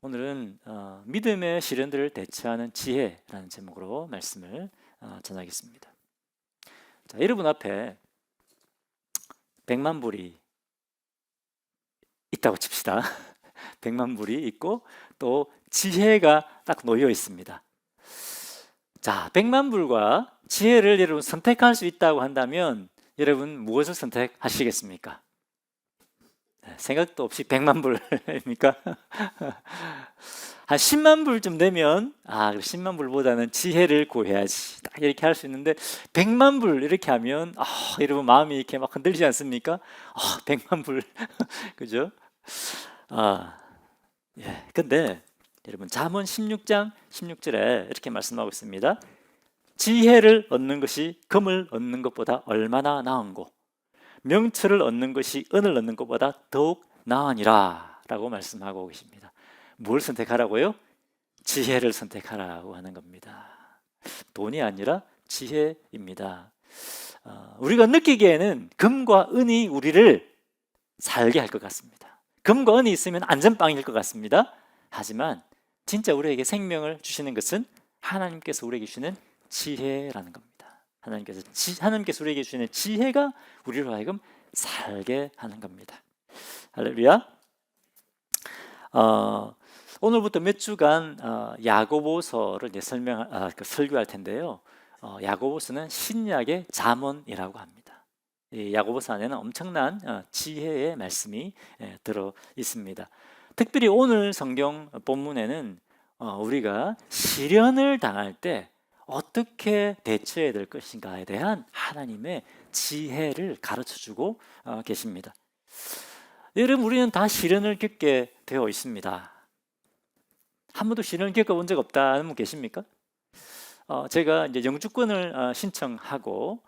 오늘은 믿음의 시련들을 대처하는 지혜라는 제목으로 말씀을 전하겠습니다. 자, 여러분 앞에 100만 불이 있다고 칩시다. 100만 불이 있고 또 지혜가 딱 놓여 있습니다. 자, 100만 불과 지혜를 여러분 선택할 수 있다고 한다면 여러분 무엇을 선택하시겠습니까? 생각도 없이 100만 불입니까? 한 10만 불쯤 되면 10만 불보다는 지혜를 구해야지 딱 이렇게 할 수 있는데 100만 불 이렇게 하면 여러분 마음이 이렇게 막 흔들리지 않습니까? 100만 불 그죠? 근데 여러분 잠언 16장 16절에 이렇게 말씀하고 있습니다. 지혜를 얻는 것이 금을 얻는 것보다 얼마나 나은고 명철을 얻는 것이 은을 얻는 것보다 더욱 나으니라 라고 말씀하고 계십니다. 뭘 선택하라고요? 지혜를 선택하라고 하는 겁니다. 돈이 아니라 지혜입니다. 우리가 느끼기에는 금과 은이 우리를 살게 할 것 같습니다. 금과 은이 있으면 안전빵일 것 같습니다. 하지만 진짜 우리에게 생명을 주시는 것은 하나님께서 우리에게 주시는 지혜라는 겁니다. 하나님께서 우리에게 주시는 지혜가 우리로 하여금 살게 하는 겁니다. 할렐루야. 오늘부터 몇 주간 야고보서를 설교할 텐데요. 야고보서는 신약의 잠언이라고 합니다. 이 야고보서 안에는 엄청난 지혜의 말씀이 들어 있습니다. 특별히 오늘 성경 본문에는 우리가 시련을 당할 때 어떻게 대처해야 될 것인가에 대한 하나님의 지혜를 가르쳐주고 계십니다. 여러분, 우리는 다 시련을 겪게 되어 있습니다. 한 번도 시련을 겪어본 적 없다는 분 계십니까? 제가 이제 영주권을 신청하고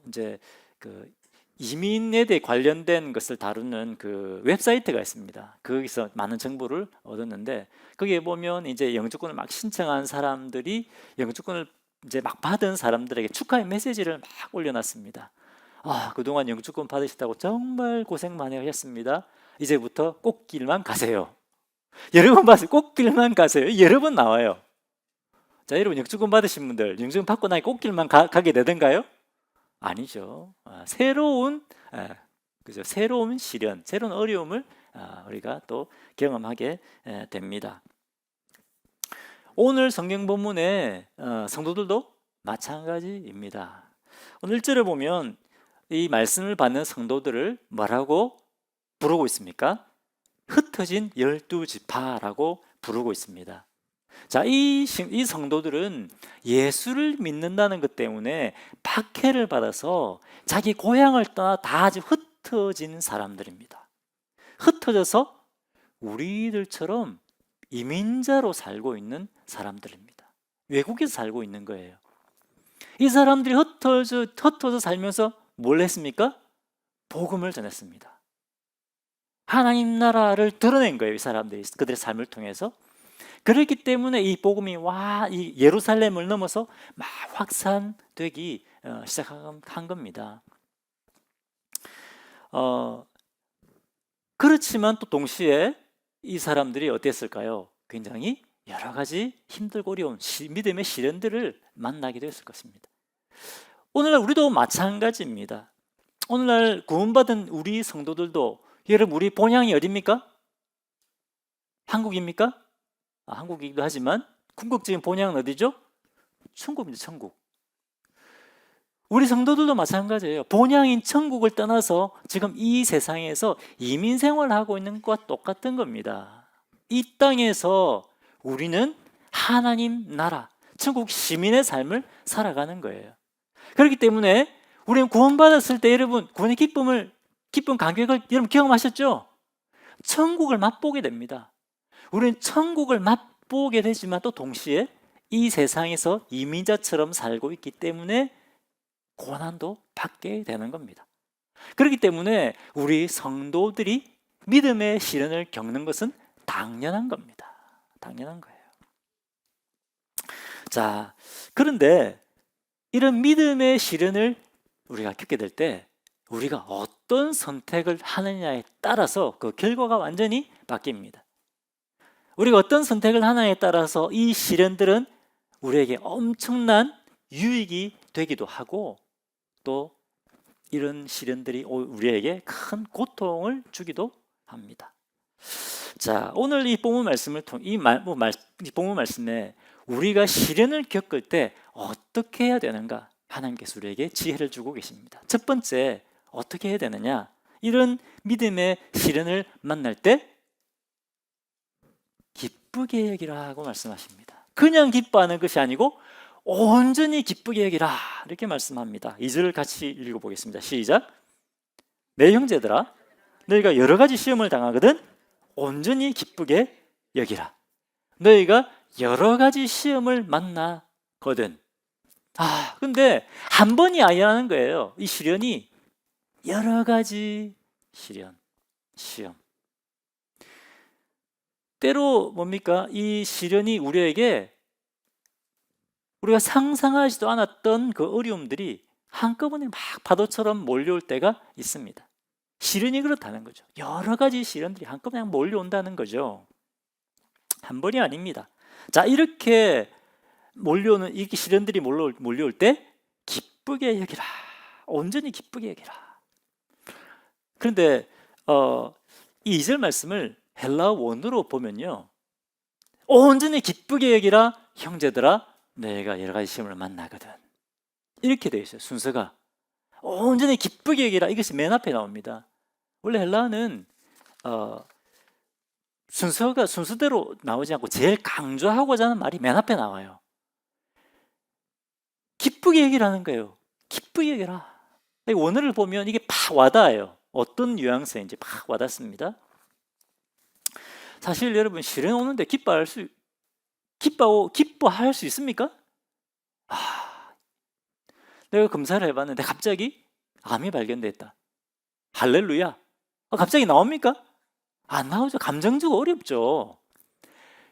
이제 그 이민에 대해 관련된 것을 다루는 그 웹사이트가 있습니다. 거기서 많은 정보를 얻었는데 거기에 보면 이제 영주권을 막 신청한 사람들이 영주권을 이제 막 받은 사람들에게 축하의 메시지를 막 올려놨습니다. 그동안 영주권 받으시다고 정말 고생 많이 하셨습니다. 이제부터 꽃길만 가세요. 여러 번 봤어요. 꽃길만 가세요. 여러 번 나와요. 자, 여러분 영주권 받으신 분들 영주권 받고 나니 꽃길만 가게 되던가요? 아니죠. 새로운 시련, 새로운 어려움을 우리가 또 경험하게 됩니다. 오늘 성경 본문의 성도들도 마찬가지입니다. 오늘 1절을 보면 이 말씀을 받는 성도들을 뭐라고 부르고 있습니까? 흩어진 12지파라고 부르고 있습니다. 자, 이 성도들은 예수를 믿는다는 것 때문에 박해를 받아서 자기 고향을 떠나 다 아주 흩어진 사람들입니다. 흩어져서 우리들처럼 이민자로 살고 있는 사람들입니다. 외국에서 살고 있는 거예요. 이 사람들이 흩어져 살면서 뭘 했습니까? 복음을 전했습니다. 하나님 나라를 드러낸 거예요. 이 사람들이 그들의 삶을 통해서. 그렇기 때문에 이 복음이 이 예루살렘을 넘어서 막 확산되기 시작한 겁니다. 그렇지만 또 동시에 이 사람들이 어땠을까요? 굉장히 여러 가지 힘들고 어려운 믿음의 시련들을 만나게 됐을 것입니다. 오늘날 우리도 마찬가지입니다. 오늘날 구원받은 우리 성도들도 여러분 우리 본향이 어디입니까? 한국입니까? 한국이기도 하지만 궁극적인 본향은 어디죠? 천국입니다. 천국. 우리 성도들도 마찬가지예요. 본향인 천국을 떠나서 지금 이 세상에서 이민 생활을 하고 있는 것과 똑같은 겁니다. 이 땅에서 우리는 하나님 나라, 천국 시민의 삶을 살아가는 거예요. 그렇기 때문에 우리는 구원받았을 때 여러분 구원의 기쁨 감격을 여러분 경험하셨죠? 천국을 맛보게 됩니다. 우리는 천국을 맛보게 되지만 또 동시에 이 세상에서 이민자처럼 살고 있기 때문에 고난도 받게 되는 겁니다. 그렇기 때문에 우리 성도들이 믿음의 시련을 겪는 것은 당연한 겁니다. 당연한 거예요. 자, 그런데 이런 믿음의 시련을 우리가 겪게 될 때 우리가 어떤 선택을 하느냐에 따라서 그 결과가 완전히 바뀝니다. 우리가 어떤 선택을 하느냐에 따라서 이 시련들은 우리에게 엄청난 유익이 되기도 하고 또 이런 시련들이 우리에게 큰 고통을 주기도 합니다. 자, 오늘 이 본문 말씀을 이 본문 말씀에 우리가 시련을 겪을 때 어떻게 해야 되는가? 하나님께서 우리에게 지혜를 주고 계십니다. 첫 번째, 어떻게 해야 되느냐? 이런 믿음의 시련을 만날 때 기쁘게 여기라고 말씀하십니다. 그냥 기뻐하는 것이 아니고 온전히 기쁘게 여기라 이렇게 말씀합니다. 2절을 같이 읽어보겠습니다. 시작. 내 형제들아, 너희가 여러 가지 시험을 당하거든 온전히 기쁘게 여기라. 너희가 여러 가지 시험을 만나거든. 근데 한 번이 아니라는 거예요. 이 시련이 여러 가지 시험. 때로 뭡니까? 이 시련이 우리에게 우리가 상상하지도 않았던 그 어려움들이 한꺼번에 막 파도처럼 몰려올 때가 있습니다. 시련이 그렇다는 거죠. 여러 가지 시련들이 한꺼번에 몰려온다는 거죠. 한 번이 아닙니다. 자, 이렇게 몰려오는 이 시련들이 몰려올 때 기쁘게 여기라. 온전히 기쁘게 여기라. 그런데 이 2절 말씀을 헬라어 원어로 보면요, 온전히 기쁘게 여기라 형제들아 너희가 여러 가지 시험을 만나거든 이렇게 되어 있어요. 순서가 온전히 기쁘게 여기라 이것이 맨 앞에 나옵니다. 원래 헬라어는 순서가 순서대로 나오지 않고 제일 강조하고자 하는 말이 맨 앞에 나와요. 기쁘게 여기라는 거예요. 기쁘게 여기라. 원어를 보면 이게 팍 와닿아요. 어떤 뉘앙스인지 팍 와닿습니다. 사실 여러분 시련 오는데 기뻐할 수 있습니까? 내가 검사를 해봤는데 갑자기 암이 발견됐다. 할렐루야. 갑자기 나옵니까? 안 나오죠. 감정적으로 어렵죠.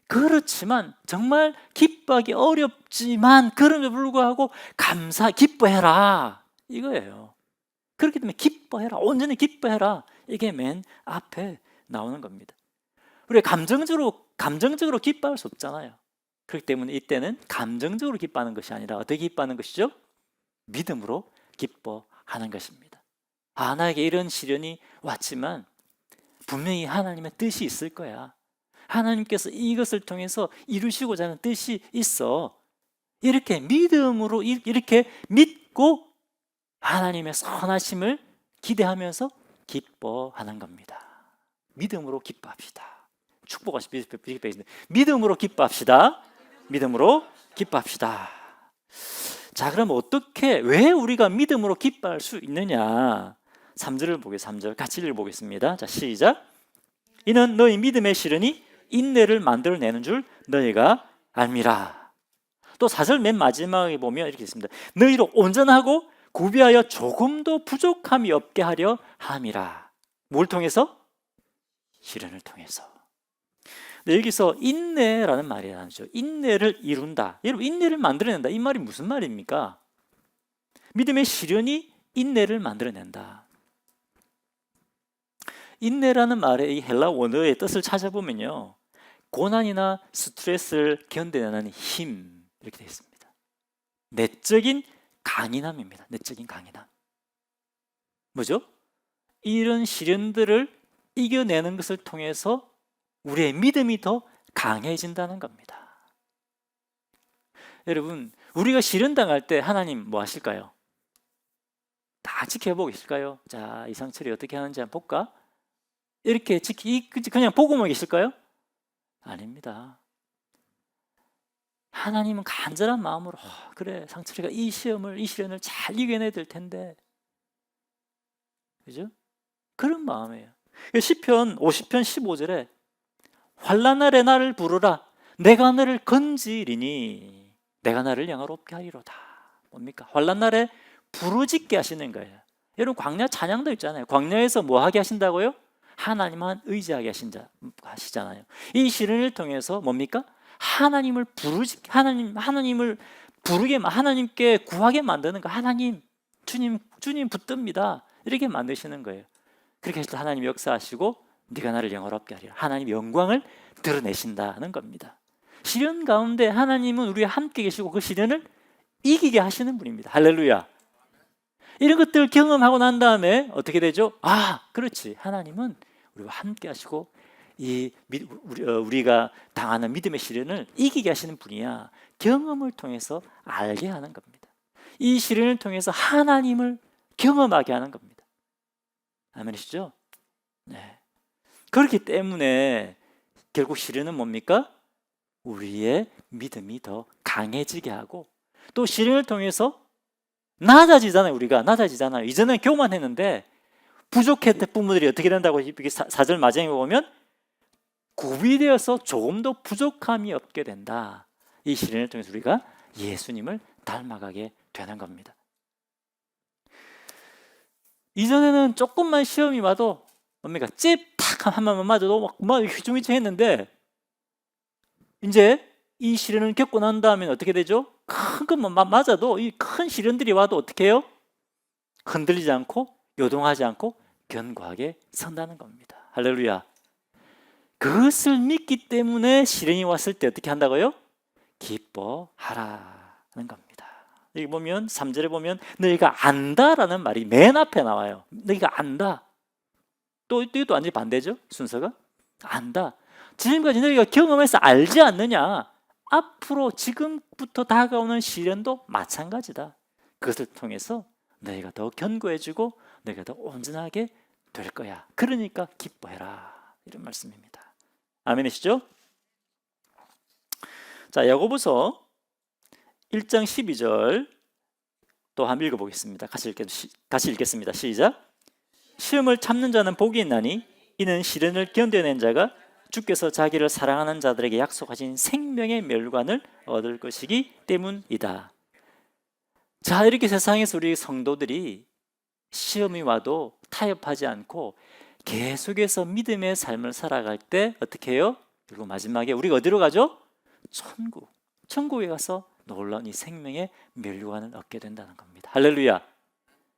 그렇지만 정말 기뻐하기 어렵지만 그럼에도 불구하고 기뻐해라 이거예요. 그렇기 때문에 기뻐해라, 온전히 기뻐해라 이게 맨 앞에 나오는 겁니다. 우리가 감정적으로 기뻐할 수 없잖아요. 그렇기 때문에 이때는 감정적으로 기뻐하는 것이 아니라 어떻게 기뻐하는 것이죠? 믿음으로 기뻐하는 것입니다. 나에게 이런 시련이 왔지만 분명히 하나님의 뜻이 있을 거야. 하나님께서 이것을 통해서 이루시고자 하는 뜻이 있어. 이렇게 믿음으로 이렇게 믿고 하나님의 선하심을 기대하면서 기뻐하는 겁니다. 믿음으로 기뻐합시다. 축복하십시오. 믿음으로 기뻐합시다. 믿음으로 기뻐합시다. 자, 그럼 왜 우리가 믿음으로 기뻐할 수 있느냐? 3절을 3절 같이 읽어보겠습니다. 자, 시작. 이는 너희 믿음의 시련이 인내를 만들어내는 줄 너희가 알미라. 또 4절 맨 마지막에 보면 이렇게 있습니다. 너희로 온전하고 구비하여 조금도 부족함이 없게 하려 함이라. 뭘 통해서? 시련을 통해서. 여기서 인내라는 말이 나오죠. 인내를 이룬다. 여러분, 인내를 만들어낸다. 이 말이 무슨 말입니까? 믿음의 시련이 인내를 만들어낸다. 인내라는 말의 이 헬라 원어의 뜻을 찾아보면요, 고난이나 스트레스를 견뎌내는 힘 이렇게 되어 있습니다. 내적인 강인함입니다. 내적인 강인함. 뭐죠? 이런 시련들을 이겨내는 것을 통해서 우리의 믿음이 더 강해진다는 겁니다. 여러분, 우리가 시련 당할 때 하나님 뭐 하실까요? 다 지켜보고 계실까요? 자, 이상철이 어떻게 하는지 한번 볼까? 이렇게 그냥 보고만 계실까요? 아닙니다. 하나님은 간절한 마음으로 그래, 상철이가 이 시련을 잘 이겨내야 될 텐데, 그죠? 그런 마음이에요. 시편 50편 15절에 환난 날에 나를 부르라. 내가 너를 건지리니 내가 나를 영화롭게 하리로다. 뭡니까? 환난 날에 부르짖게 하시는 거예요. 여러분, 광야 찬양도 있잖아요. 광야에서 뭐 하게 하신다고요? 하나님만 의지하게 하시잖아요. 이 시련을 통해서 뭡니까? 하나님을 하나님께 구하게 만드는 거. 하나님, 주님 붙듭니다. 이렇게 만드시는 거예요. 그렇게 해서 하나님 역사하시고 네가 나를 영화롭게 하리라. 하나님 영광을 드러내신다는 겁니다. 시련 가운데 하나님은 우리와 함께 계시고 그 시련을 이기게 하시는 분입니다. 할렐루야. 이런 것들을 경험하고 난 다음에 어떻게 되죠? 아, 그렇지. 하나님은 우리와 함께 하시고 우리가 당하는 믿음의 시련을 이기게 하시는 분이야. 경험을 통해서 알게 하는 겁니다. 이 시련을 통해서 하나님을 경험하게 하는 겁니다. 아멘이시죠? 네. 그렇기 때문에 결국 시련은 뭡니까? 우리의 믿음이 더 강해지게 하고 또 시련을 통해서 낮아지잖아요. 우리가 낮아지잖아요. 이전엔 교만했는데 부족했던 부분들이 어떻게 된다고 4절 마지막에 보면 구비되어서 조금 더 부족함이 없게 된다. 이 시련을 통해서 우리가 예수님을 닮아가게 되는 겁니다. 이전에는 조금만 시험이 와도 뭡니까? 찝탁 한 번만 맞아도 막 휘중휘중했는데 이제 이 시련을 겪고 난 다음에 어떻게 되죠? 큰 것만 맞아도 이 큰 시련들이 와도 어떻게 해요? 흔들리지 않고 요동하지 않고 견고하게 선다는 겁니다. 할렐루야. 그것을 믿기 때문에 시련이 왔을 때 어떻게 한다고요? 기뻐하라는 겁니다. 여기 보면 3절에 보면 너희가 안다라는 말이 맨 앞에 나와요. 너희가 안다. 또 이것도 완전히 반대죠. 순서가 안다. 지금까지 너희가 경험해서 알지 않느냐? 앞으로 지금부터 다가오는 시련도 마찬가지다. 그것을 통해서 너희가 더 견고해지고 너희가 더 온전하게 될 거야. 그러니까 기뻐해라. 이런 말씀입니다. 아멘이시죠? 자, 야고보서 1장 12절 또 한번 읽어보겠습니다. 같이 읽겠습니다. 시작. 시험을 참는 자는 복이 있나니 이는 시련을 견뎌낸 자가 주께서 자기를 사랑하는 자들에게 약속하신 생명의 멸관을 얻을 것이기 때문이다. 자, 이렇게 세상에서 우리 성도들이 시험이 와도 타협하지 않고 계속해서 믿음의 삶을 살아갈 때 어떻게 해요? 그리고 마지막에 우리가 어디로 가죠? 천국에 가서 놀라운 이 생명의 멸관을 얻게 된다는 겁니다. 할렐루야.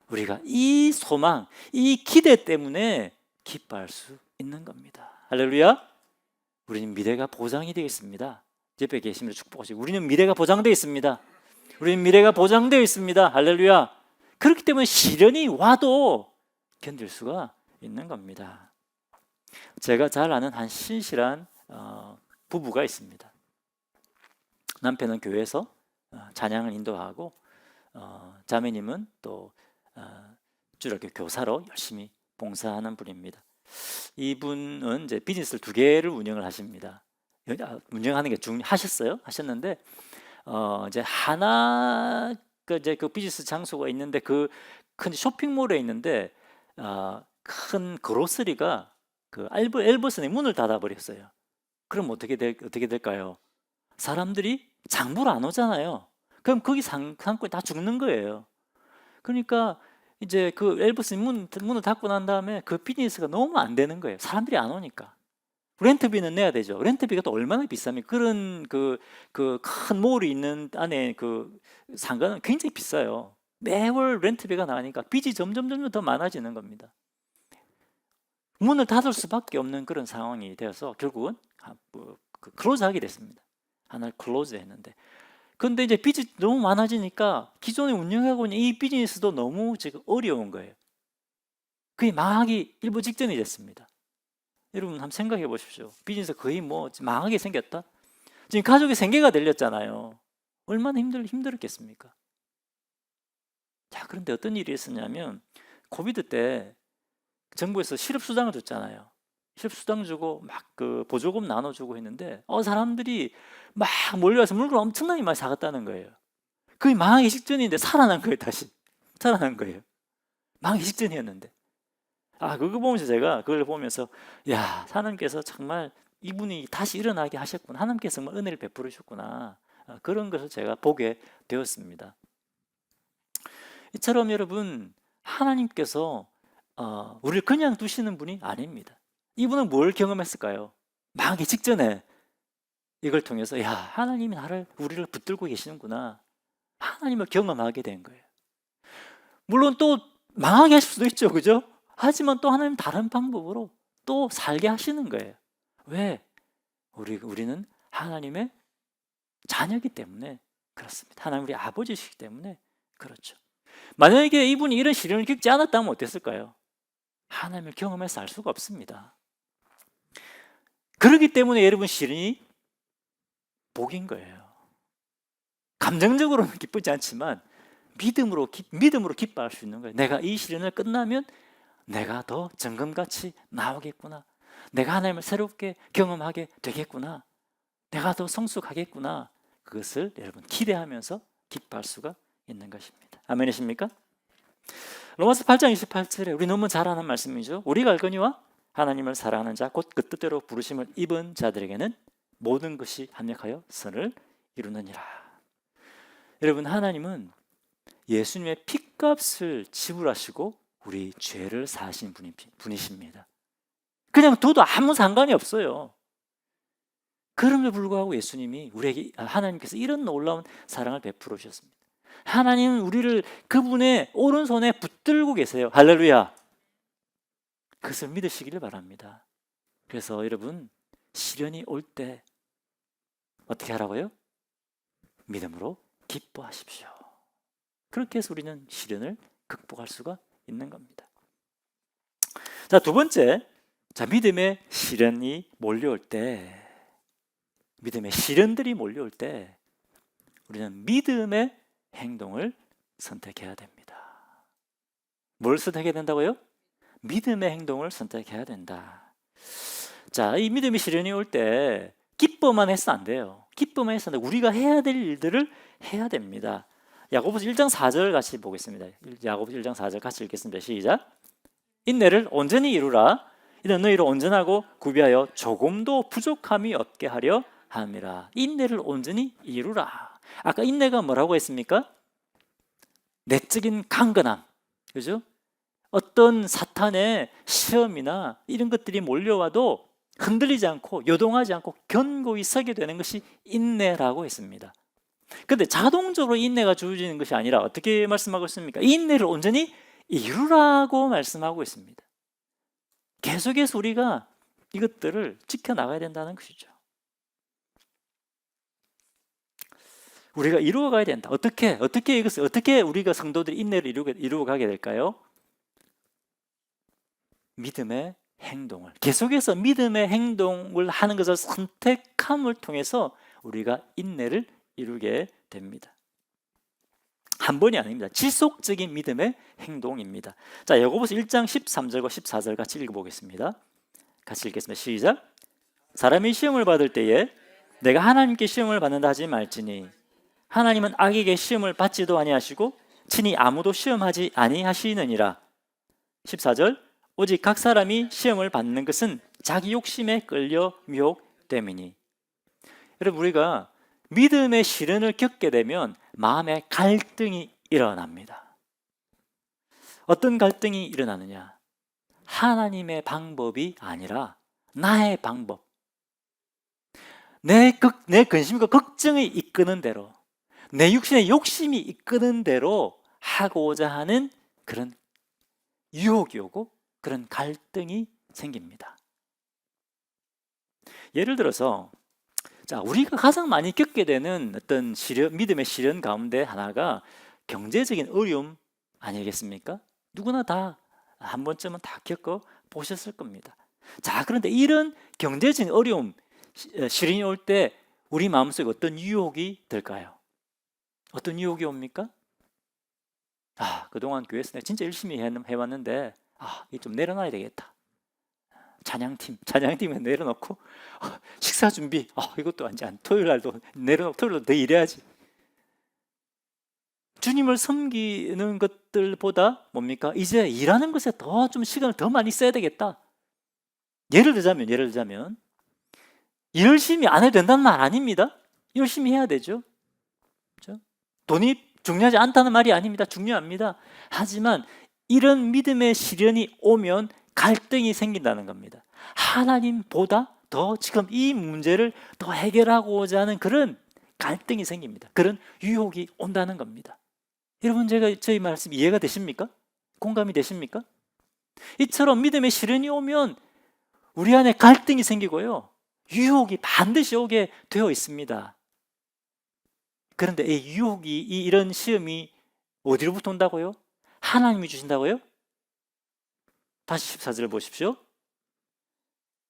우리가 이 소망, 이 기대 때문에 기뻐할 수 있는 겁니다. 할렐루야. 우리는 미래가 보장이 되어 있습니다. 옆에 계시면 축복하시고 우리는 미래가 보장되어 있습니다. 우리는 미래가 보장되어 있습니다. 할렐루야. 그렇기 때문에 시련이 와도 견딜 수가 있는 겁니다. 제가 잘 아는 한 신실한 부부가 있습니다. 남편은 교회에서 찬양을 인도하고 자매님은 또 주일학교 교사로 열심히 봉사하는 분입니다. 이분은 이제 비즈니스를 2개를 운영을 하십니다. 운영하는 게 하셨어요? 하셨는데 이제 하나 이제 그 비즈니스 장소가 있는데 그 큰 쇼핑몰에 있는데 큰 그로서리가 그 엘버슨의 문을 닫아 버렸어요. 그럼 어떻게 될까요? 사람들이 장보러 안 오잖아요. 그럼 거기 상권이 다 죽는 거예요. 그러니까 이제 그 엘버슨 문을 닫고 난 다음에 그 비즈니스가 너무 안 되는 거예요. 사람들이 안 오니까. 렌트비는 내야 되죠. 렌트비가 또 얼마나 비쌉니까? 그런 그 큰 몰이 있는 안에 그 상가는 굉장히 비싸요. 매월 렌트비가 나가니까 빚이 점점 더 많아지는 겁니다. 문을 닫을 수밖에 없는 그런 상황이 되어서 결국은 클로즈하게 됐습니다. 하나를 클로즈했는데, 근데 이제 빚이 너무 많아지니까 기존에 운영하고 있는 이 비즈니스도 너무 지금 어려운 거예요. 그게 망하기 일보 직전이 됐습니다. 여러분 한번 생각해 보십시오. 비즈니스 거의 뭐 망하게 생겼다. 지금 가족이 생계가 들렸잖아요. 얼마나 힘들었겠습니까? 자, 그런데 어떤 일이 있었냐면 코비드 때 정부에서 실업수당을 줬잖아요. 실업수당 주고 막 그 보조금 나눠주고 했는데 사람들이 막 몰려와서 물건 엄청나게 많이 사갔다는 거예요. 거의 망하기 직전인데 살아난 거예요. 다시 살아난 거예요. 망하기 직전이었는데. 그거 보면서 제가 그걸 보면서 야, 하나님께서 정말 이분이 다시 일어나게 하셨구나. 하나님께서 정말 은혜를 베풀으셨구나. 그런 것을 제가 보게 되었습니다. 이처럼 여러분, 하나님께서 우리를 그냥 두시는 분이 아닙니다. 이분은 뭘 경험했을까요? 망하기 직전에 이걸 통해서 야, 하나님이 우리를 붙들고 계시는구나. 하나님을 경험하게 된 거예요. 물론 또 망하게 하실 수도 있죠. 그죠? 하지만 또 하나님 다른 방법으로 또 살게 하시는 거예요. 왜? 우리는 하나님의 자녀이기 때문에 그렇습니다. 하나님 우리 아버지시기 때문에 그렇죠. 만약에 이분이 이런 시련을 겪지 않았다면 어땠을까요? 하나님을 경험해서 알 수가 없습니다. 그렇기 때문에 여러분 시련이 복인 거예요. 감정적으로는 기쁘지 않지만 믿음으로 기뻐할 수 있는 거예요. 내가 이 시련을 끝나면 내가 더 정금같이 나오겠구나. 내가 하나님을 새롭게 경험하게 되겠구나. 내가 더 성숙하겠구나. 그것을 여러분 기대하면서 기뻐할 수가 있는 것입니다. 아멘이십니까? 로마서 8장 28절에 우리 너무 잘 아는 말씀이죠. 우리가 알거니와 하나님을 사랑하는 자 곧 그 뜻대로 부르심을 입은 자들에게는 모든 것이 합력하여 선을 이루느니라. 여러분, 하나님은 예수님의 핏값을 지불하시고 우리 죄를 사하신 분이십니다. 그냥 둬도 아무 상관이 없어요. 그럼에도 불구하고 예수님이 우리에게, 하나님께서 이런 놀라운 사랑을 베풀어 주셨습니다. 하나님은 우리를 그분의 오른손에 붙들고 계세요. 할렐루야. 그것을 믿으시기를 바랍니다. 그래서 여러분, 시련이 올 때 어떻게 하라고요? 믿음으로 기뻐하십시오. 그렇게 해서 우리는 시련을 극복할 수가 있는 겁니다. 자, 두 번째, 믿음의 시련이 몰려올 때, 믿음의 시련들이 몰려올 때 우리는 믿음의 행동을 선택해야 됩니다. 뭘 선택해야 된다고요? 믿음의 행동을 선택해야 된다. 자, 이 믿음의 시련이 올 때 기뻐만 해서 안 돼요. 기뻐만 해서 안 돼요. 우리가 해야 될 일들을 해야 됩니다. 야고보서 1장 4절 같이 보겠습니다. 야고보서 1장 4절 같이 읽겠습니다. 시작. 인내를 온전히 이루라. 이는 너희를 온전하고 구비하여 조금도 부족함이 없게 하려 함이라. 인내를 온전히 이루라. 아까 인내가 뭐라고 했습니까? 내적인 강건함, 그죠? 어떤 사탄의 시험이나 이런 것들이 몰려와도 흔들리지 않고 요동하지 않고 견고히 서게 되는 것이 인내라고 했습니다. 그런데 자동적으로 인내가 주어지는 것이 아니라 어떻게 말씀하고 있습니까? 인내를 온전히 이루라고 말씀하고 있습니다. 계속해서 우리가 이것들을 지켜나가야 된다는 것이죠. 우리가 이루어가야 된다. 어떻게 우리가 성도들이 인내를 이루어가게 될까요? 믿음의 행동을, 계속해서 믿음의 행동을 하는 것을 선택함을 통해서 우리가 인내를 이루게 됩니다. 한 번이 아닙니다. 지속적인 믿음의 행동입니다. 자, 야고보서 1장 13절과 14절 같이 읽어보겠습니다. 같이 읽겠습니다. 시작. 사람이 시험을 받을 때에 내가 하나님께 시험을 받는다 하지 말지니 하나님은 악에게 시험을 받지도 아니하시고 친히 아무도 시험하지 아니하시느니라. 14절. 오직 각 사람이 시험을 받는 것은 자기 욕심에 끌려 미혹됨이니. 여러분, 우리가 믿음의 시련을 겪게 되면 마음에 갈등이 일어납니다. 어떤 갈등이 일어나느냐? 하나님의 방법이 아니라 나의 방법, 내 근심과 걱정이 이끄는 대로, 내 육신의 욕심이 이끄는 대로 하고자 하는 그런 유혹이 오고 그런 갈등이 생깁니다. 예를 들어서, 자, 우리가 가장 많이 겪게 되는 어떤 믿음의 시련 가운데 하나가 경제적인 어려움 아니겠습니까? 누구나 다 한 번쯤은 다 겪어 보셨을 겁니다. 자, 그런데 이런 경제적인 어려움, 시련이 올 때 우리 마음속에 어떤 유혹이 들까요? 어떤 유혹이 옵니까? 그동안 교회에서 내가 진짜 열심히 해왔는데 이게 좀 내려놔야 되겠다. 찬양팀에 내려놓고 식사 준비 이것도 완전 토요일 날도 내려놓고 토요일 날도 더 일해야지. 주님을 섬기는 것들보다 뭡니까? 이제 일하는 것에 더 좀 시간을 더 많이 써야 되겠다. 예를 들자면 열심히 안 해도 된다는 말 아닙니다. 열심히 해야 되죠. 그렇죠? 돈이 중요하지 않다는 말이 아닙니다. 중요합니다. 하지만 이런 믿음의 시련이 오면 갈등이 생긴다는 겁니다. 하나님보다 더 지금 이 문제를 더 해결하고자 하는 그런 갈등이 생깁니다. 그런 유혹이 온다는 겁니다. 여러분, 저희 말씀 이해가 되십니까? 공감이 되십니까? 이처럼 믿음의 시련이 오면 우리 안에 갈등이 생기고요. 유혹이 반드시 오게 되어 있습니다. 그런데 이 유혹이, 이런 시험이 어디로부터 온다고요? 하나님이 주신다고요? 다시 14절을 보십시오.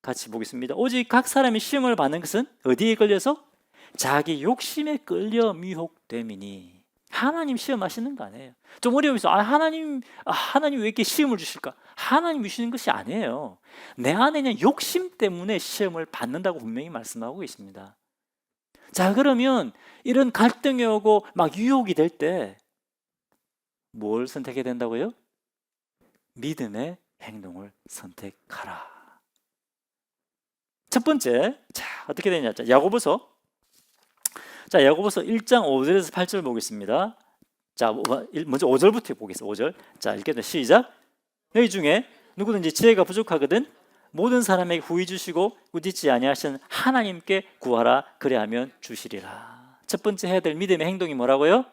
같이 보겠습니다. 오직 각 사람이 시험을 받는 것은 어디에 걸려서? 자기 욕심에 끌려 미혹됨이니. 하나님 시험하시는 거 아니에요. 좀 어려워서 하나님 왜 이렇게 시험을 주실까? 하나님 주시는 것이 아니에요. 내 안에 있는 욕심 때문에 시험을 받는다고 분명히 말씀하고 있습니다. 자, 그러면 이런 갈등이 오고 막 유혹이 될 때 뭘 선택해야 된다고요? 믿음의 행동을 선택하라. 첫 번째, 자, 어떻게 되냐? 자, 야고보서 1장 5절에서 8절 보겠습니다. 자, 먼저 5절부터 보겠습니다. 5절. 자, 읽겠습니다. 시작. 너희 중에 누구든지 지혜가 부족하거든 모든 사람에게 후히 주시고 꾸짖지 아니하시는 하나님께 구하라. 그래하면 주시리라. 첫 번째 해야 될 믿음의 행동이 뭐라고요?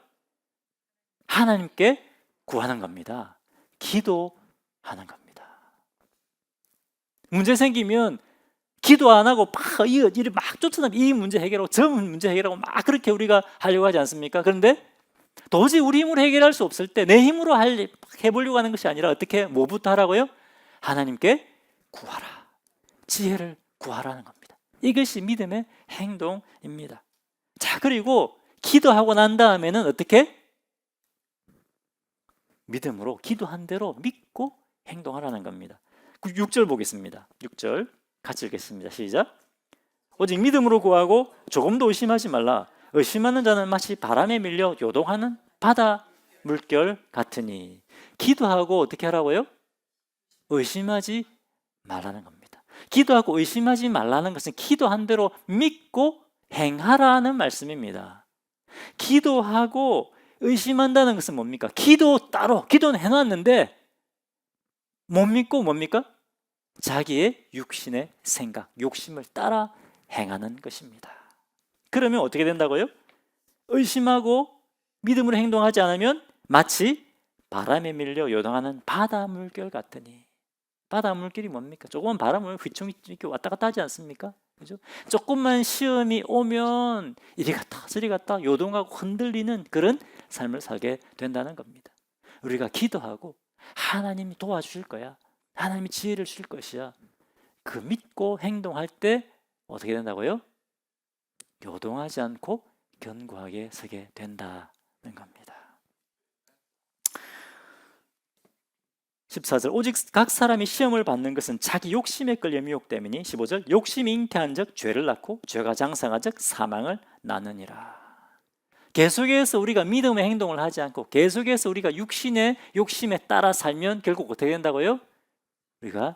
하나님께 구하는 겁니다. 기도하는 겁니다. 문제 생기면 기도 안 하고 막 쫓아다니면 이 문제 해결하고 저 문제 해결하고 막 그렇게 우리가 하려고 하지 않습니까? 그런데 도저히 우리 힘으로 해결할 수 없을 때 내 힘으로 해보려고 하는 것이 아니라 어떻게, 뭐부터 하라고요? 하나님께 구하라. 지혜를 구하라는 겁니다. 이것이 믿음의 행동입니다. 자, 그리고 기도하고 난 다음에는 어떻게? 믿음으로 기도한 대로 믿고 행동하라는 겁니다. 6절 보겠습니다. 6절 같이 읽겠습니다. 시작. 오직 믿음으로 구하고 조금도 의심하지 말라. 의심하는 자는 마치 바람에 밀려 요동하는 바다 물결 같으니. 기도하고 어떻게 하라고요? 의심하지 말라는 겁니다. 기도하고 의심하지 말라는 것은 기도한 대로 믿고 행하라는 말씀입니다. 기도하고 의심한다는 것은 뭡니까? 기도는 해놨는데 못 믿고 뭡니까? 자기의 육신의 생각, 욕심을 따라 행하는 것입니다. 그러면 어떻게 된다고요? 의심하고 믿음으로 행동하지 않으면 마치 바람에 밀려 요동하는 바다 물결 같으니. 바다 물결이 뭡니까? 조그만 바람을 휘청 이렇게 왔다 갔다 하지 않습니까? 그죠? 조금만 시험이 오면 이리 갔다 저리 갔다 요동하고 흔들리는 그런 삶을 살게 된다는 겁니다. 우리가 기도하고 하나님이 도와주실 거야. 하나님이 지혜를 주실 것이야. 그 믿고 행동할 때 어떻게 된다고요? 요동하지 않고 견고하게 서게 된다는 겁니다. 14절. 오직 각 사람이 시험을 받는 것은 자기 욕심에 끌려 미혹됨이니. 15절. 욕심이 잉태한 적 죄를 낳고 죄가 장성한 적 사망을 낳느니라. 계속해서 우리가 믿음의 행동을 하지 않고 계속해서 우리가 육신의 욕심에 따라 살면 결국 어떻게 된다고요? 우리가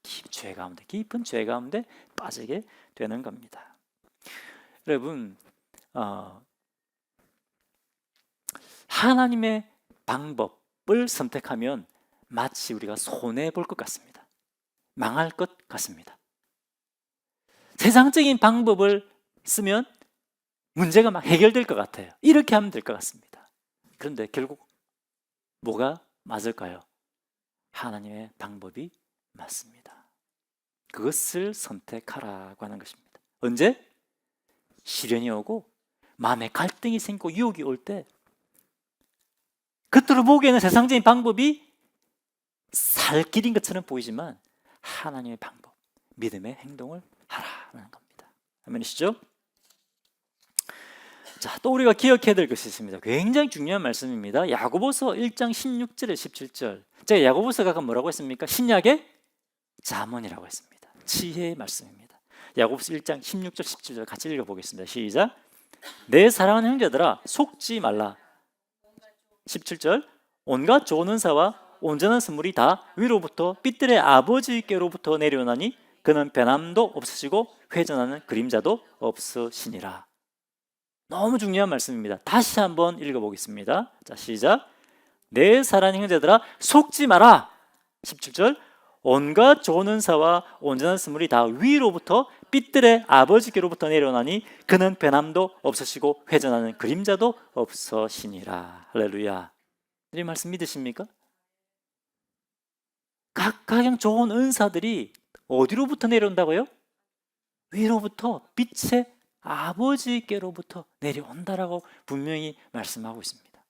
깊은 죄 가운데 빠지게 되는 겁니다. 여러분, 하나님의 방법을 선택하면 마치 우리가 손해볼 것 같습니다. 망할 것 같습니다. 세상적인 방법을 쓰면 문제가 막 해결될 것 같아요. 이렇게 하면 될 것 같습니다. 그런데 결국 뭐가 맞을까요? 하나님의 방법이 맞습니다. 그것을 선택하라고 하는 것입니다. 언제? 시련이 오고 마음에 갈등이 생기고 유혹이 올 때 겉으로 보기에는 세상적인 방법이 살 길인 것처럼 보이지만 하나님의 방법, 믿음의 행동을 하라는 겁니다. 아멘이시죠? 자, 또 우리가 기억해야 될 것이 있습니다. 굉장히 중요한 말씀입니다. 야고보서 1장 16절에 17절. 제가 야고보서 가끔 뭐라고 했습니까? 신약의 잠언이라고 했습니다. 지혜의 말씀입니다. 야고보서 1장 16절 17절 같이 읽어보겠습니다. 시작. 내 사랑하는 형제들아 속지 말라. 17절. 온갖 좋은 은사와 온전한 선물이 다 위로부터 빛들의 아버지께로부터 내려오나니 그는 변함도 없으시고 회전하는 그림자도 없으시니라. 너무 중요한 말씀입니다. 다시 한번 읽어보겠습니다. 자, 시작. 내 사랑하는 형제들아 속지 마라. 17절. 온갖 좋은 은사와 온전한 선물이 다 위로부터 빛들의 아버지께로부터 내려오나니 그는 변함도 없으시고 회전하는 그림자도 없으시니라. 할렐루야. 이 말씀 믿으십니까? 각각 좋은 은사들이 어디로부터 내려온다고요? 위로부터 빛의 아버지께로부터 내려온다라고 분명히 말씀하고 있습니다.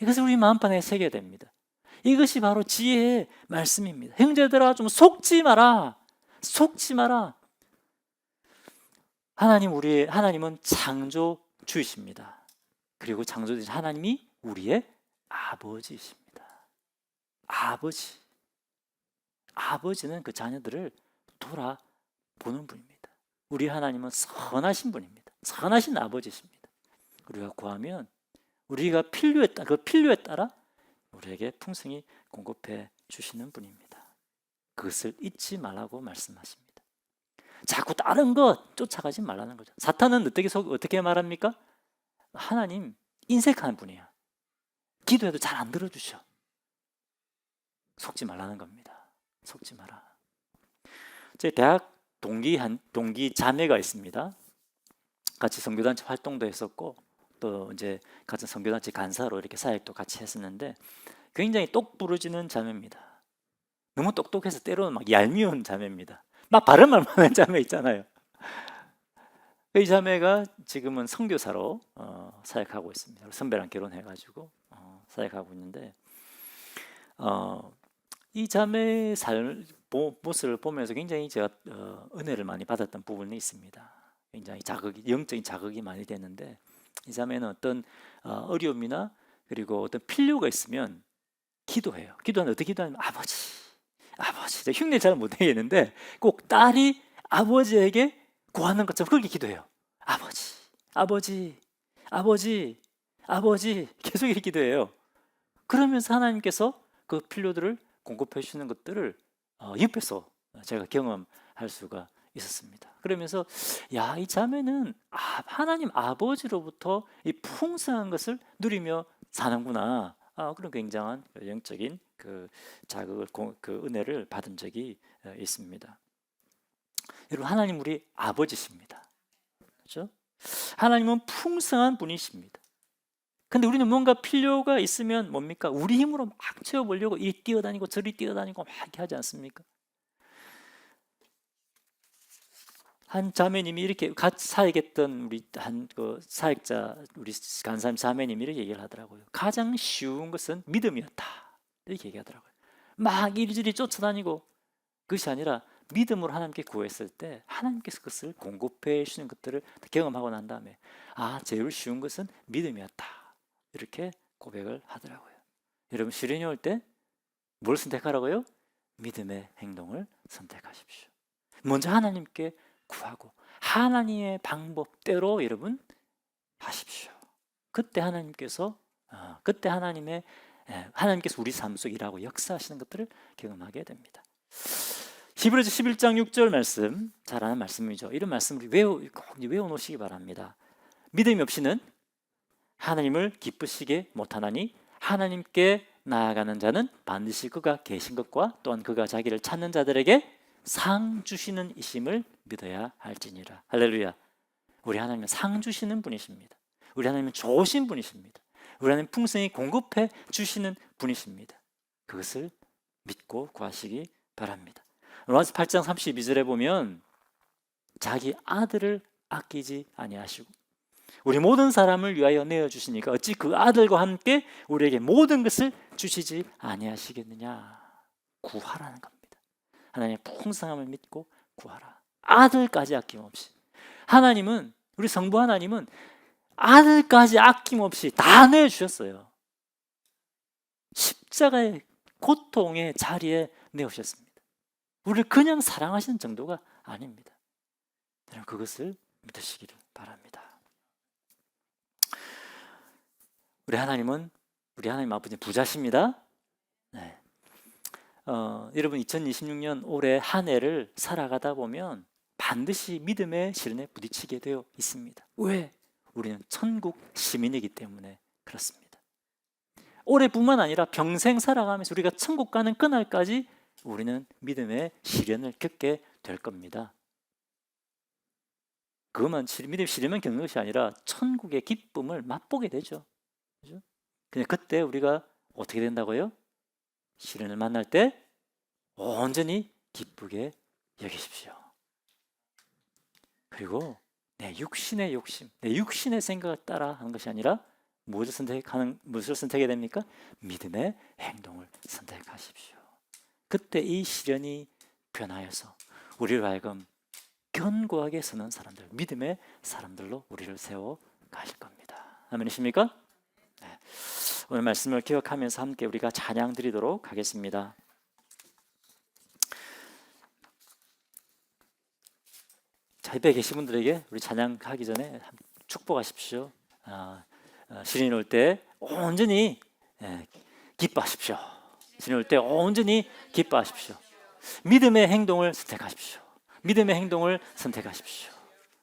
이것을 우리 마음판에 새겨야 됩니다. 이것이 바로 지혜의 말씀입니다. 형제들아, 좀 속지 마라. 속지 마라. 하나님은 창조주이십니다. 그리고 창조주신 하나님이 우리의 아버지이십니다. 아버지는 그 자녀들을 돌아보는 분입니다. 우리 하나님은 선하신 분입니다. 선하신 아버지십니다. 우리가 구하면 우리가 그 필요에 따라 우리에게 풍성히 공급해 주시는 분입니다. 그것을 잊지 말라고 말씀하십니다. 자꾸 다른 것 쫓아가지 말라는 거죠. 사탄은 어떻게 말합니까? 하나님 인색한 분이야. 기도해도 잘 안 들어주셔. 속지 말라는 겁니다. 속지 마라. 제 대학 동기 자매가 있습니다. 같이 선교단체 활동도 했었고 또 이제 같은 선교단체 간사로 이렇게 사역도 같이 했었는데 굉장히 똑부러지는 자매입니다. 너무 똑똑해서 때로는 막 얄미운 자매입니다. 막 바른 말만 하는 자매 있잖아요. 이 자매가 지금은 선교사로 사역하고 있습니다. 선배랑 결혼해가지고 사역하고 있는데 이 자매의 모습을 보면서 굉장히 제가 은혜를 많이 받았던 부분이 있습니다. 굉장히 영적인 자극이 많이 되는데 이 자매는 어떤 어려움이나 그리고 어떤 필요가 있으면 기도해요. 기도하는데 어떻게 기도하냐면 아버지 흉내 잘 못내겠는데 꼭 딸이 아버지에게 구하는 것처럼 그렇게 기도해요. 아버지 계속 이렇게 기도해요. 그러면서 하나님께서 그 필요들을 공급해 주시는 것들을 옆에서 제가 경험할 수가 있었습니다. 그러면서 이 자매는 하나님 아버지로부터 이 풍성한 것을 누리며 사는구나. 그런 굉장한 영적인 그 자극을 그 은혜를 받은 적이 있습니다. 여러분, 하나님 우리 아버지십니다. 그렇죠? 하나님은 풍성한 분이십니다. 근데 우리는 뭔가 필요가 있으면 뭡니까? 우리 힘으로 막 채워보려고 이리 뛰어다니고 저리 뛰어다니고 막 이렇게 하지 않습니까? 한 자매님이 이렇게 같이 사역했던 우리 사역자 우리 간사님 자매님이 이렇게 얘기를 하더라고요. 가장 쉬운 것은 믿음이었다 이렇게 얘기하더라고요. 막 이리저리 쫓아다니고 그것이 아니라 믿음으로 하나님께 구했을 때 하나님께서 그것을 공급해 주시는 것들을 경험하고 난 다음에 제일 쉬운 것은 믿음이었다 이렇게 고백을 하더라고요. 여러분, 시련이 올 때 뭘 선택하라고요? 믿음의 행동을 선택하십시오. 먼저 하나님께 구하고 하나님의 방법대로 여러분 하십시오. 그때 하나님께서 하나님께서 우리 삶 속 일하고 역사하시는 것들을 경험하게 됩니다. 히브리서 11장 6절 말씀, 잘 아는 말씀이죠. 이런 말씀을 꼭 외워놓으시기 바랍니다. 믿음이 없이는 하나님을 기쁘시게 못하나니 하나님께 나아가는 자는 반드시 그가 계신 것과 또한 그가 자기를 찾는 자들에게 상 주시는 이심을 믿어야 할지니라. 할렐루야. 우리 하나님은 상 주시는 분이십니다. 우리 하나님은 좋으신 분이십니다. 우리 하나님 풍성히 공급해 주시는 분이십니다. 그것을 믿고 구하시기 바랍니다. 로마서 8장 32절에 보면 자기 아들을 아끼지 아니하시고 우리 모든 사람을 위하여 내어주시니까 어찌 그 아들과 함께 우리에게 모든 것을 주시지 아니하시겠느냐. 구하라는 겁니다. 하나님의 풍성함을 믿고 구하라. 아들까지 아낌없이. 우리 성부 하나님은 아들까지 아낌없이 다 내주셨어요. 십자가의 고통의 자리에 내오셨습니다. 우리를 그냥 사랑하시는 정도가 아닙니다. 여러분, 그것을 믿으시기를 바랍니다. 우리 하나님 아버지는 부자십니다. 네. 여러분, 2026년 올해 한 해를 살아가다 보면 반드시 믿음의 시련에 부딪히게 되어 있습니다. 왜? 우리는 천국 시민이기 때문에 그렇습니다. 올해뿐만 아니라 평생 살아가면서 우리가 천국 가는 그날까지 우리는 믿음의 시련을 겪게 될 겁니다. 믿음의 시련만 겪는 것이 아니라 천국의 기쁨을 맛보게 되죠. 그죠? 그냥 그때 우리가 어떻게 된다고요? 시련을 만날 때 온전히 기쁘게 여기십시오. 그리고 내 육신의 욕심, 내 육신의 생각을 따라 하는 것이 아니라 무엇을 선택해야 됩니까? 믿음의 행동을 선택하십시오. 그때 이 시련이 변하여서 우리를 하여금 견고하게 서는 사람들, 믿음의 사람들로 우리를 세워 가실 겁니다. 아멘이십니까? 네. 오늘 말씀을 기억하면서 함께 우리가 찬양 드리도록 하겠습니다. 자, 옆에 계신 분들에게 우리 찬양하기 전에 축복하십시오. 시련이 올 때 온전히 기뻐하십시오. 시련이 올 때 온전히 기뻐하십시오. 믿음의 행동을 선택하십시오. 믿음의 행동을 선택하십시오.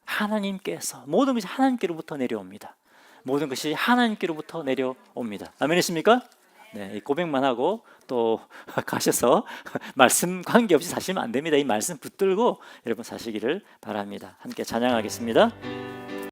하나님께서 모든 것이 하나님께로부터 내려옵니다. 모든 것이 하나님께로부터 내려옵니다. 아멘이십니까? 네, 이 고백만 하고 또 가셔서 말씀 관계없이 사시면 안 됩니다. 이 말씀 붙들고 여러분 사시기를 바랍니다. 함께 찬양하겠습니다.